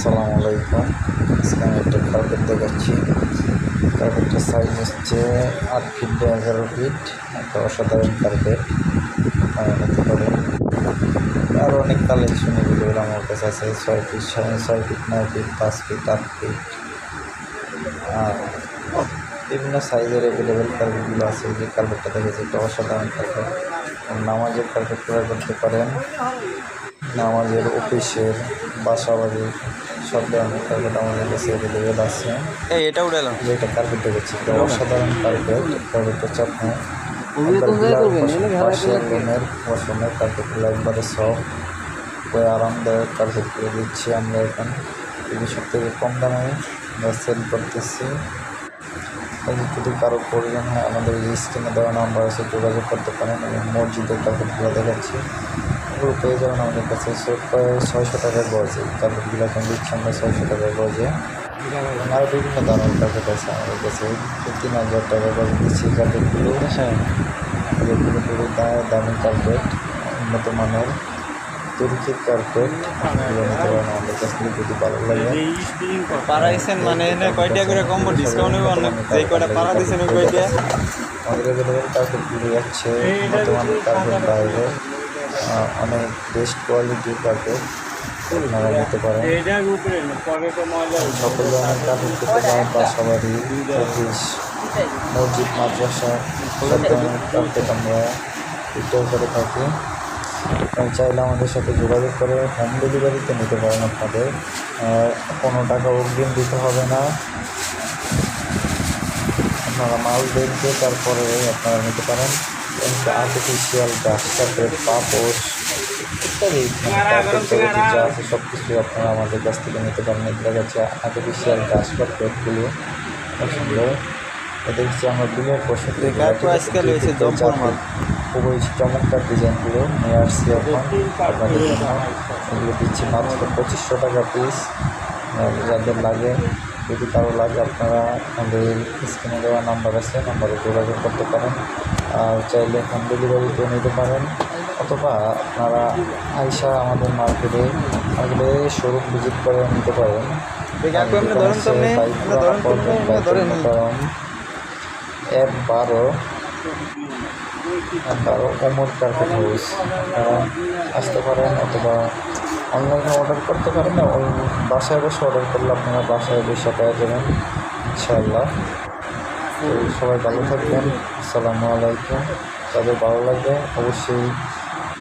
আসসালামু আলাইকুম। আজকে আমি একটা কার্পেট দেখাচ্ছি। কার্পেটটার সাইজ হচ্ছে 8 ফিট বাই 11 ফিট। একটা অসাধারণ কার্পেট আপনারা নিতে পারেন। আরও অনেক কালেকশন এগুলো আমার কাছে আছে। 6 feet 6 feet 9 feet 5 feet 8 feet আর বিভিন্ন সাইজের অ্যাভেলেবেল কার্পেটগুলো আছে। যে কার্পেটটা দেখেছি একটা অসাধারণ কার্পেট। নামাজের কার্পেট ক্রয় করতে পারেন। নামাজের, অফিসের, বাসা বাড়ির সব ধরনের কার্পেট আমাদের কাছে অ্যাভেলেবেল আছে। এটা উঠালাম যেটা কার্পেট দেখেছি একটা অসাধারণ কার্পেট। কার্পেটটা চাপনে ওয়াশরুমের কার্পেটগুলো একবারে সফট আরামদায়ক কার্পেটগুলো দিচ্ছি আমরা এখন সব থেকে কম দামে আমরা সেল করতেছি। যদি কারো প্রয়োজন হয় আমাদের এই স্ক্রিনে দেওয়া নাম্বার আছে, যোগাযোগ করতে পারেন। এবং মসজিদের কার্পেটগুলো দেখাচ্ছি, এগুলো পেয়ে যাবেন আমাদের কাছে 600 টাকার গজে। কার্পেটগুলো এখন দিচ্ছি আমরা 600 টাকার গজে। আরও বিভিন্ন ধরনের কার্পেট আছে আমাদের কাছে 3000 টাকার গজে দিচ্ছি কার্পেটগুলো। যেগুলো খুবই দামি কার্পেট, উন্নত মানের তুর্কির কার্পেট। এগুলো নিতে পারেন আমাদের কাছ থেকে যদি ভালো লাগে। পারাইছেন মানে কয়টা করে কম্বো ডিসকাউন্ট হবে অনেক, যেই কয়টা পারা দিছেন ওই কয়টা আমাদের অ্যাভেলেবেল কার্পেটগুলি যাচ্ছে বর্তমানে কার্পেট বাইরে অনেক বেস্ট কোয়ালিটির কার্পেট আপনারা নিতে পারেন। সকল ধরনের কার্পেট পেতে পারেন। বাসা বাড়ি, অফিস, মসজিদ, মাদ্রাসা সব ধরনের কার্পেট আমরা বিক্রয় করে থাকি। চাইলে আমাদের সাথে যোগাযোগ করে হোম ডেলিভারিতে নিতে পারেন। আপনাদের কোনো টাকা অগ্রিম দিতে হবে না। আপনারা মাল দেখবে তারপরে আপনারা নিতে পারেন। আর্টিফিশিয়াল গাছ কার্পেট, পাপোশ ইত্যাদি যা আছে সব কিছু আপনারা আমাদের কাছ থেকে নিতে পারেন। এগুলো হচ্ছে আর্টিফিশিয়াল গাছ কার্পেটগুলো সুন্দর। দেখছি আমরা বিলের বসে খুবই চমৎকার ডিজাইনগুলো নিয়ে আসছি এখন আপনাদের জন্য। এগুলো দিচ্ছি মাত্র 2500 টাকা পিস। যাদের লাগে, যদি কারো লাগে আপনারা আমাদের স্ক্রিনে দেওয়া নাম্বার আছে, নাম্বারে যোগাযোগ করতে পারেন। আর চাইলে হোম ডেলিভারিতেও নিতে পারেন, অথবা আপনারা আইসা আমাদের মার্কেটে শোরুম ভিজিট করে নিতে পারেন। F12 ওমর কার্পেট হাউস আপনারা আসতে পারেন, অথবা অনলাইনে অর্ডার করতে পারেন। বাসায় বসে অর্ডার করলে আপনারা বাসায় বসে পেয়ে যাবেন ইনশাআল্লাহ। তো সবাই ভালো থাকবেন। আসসালামু আলাইকুম। যাদের ভালো লাগবে অবশ্যই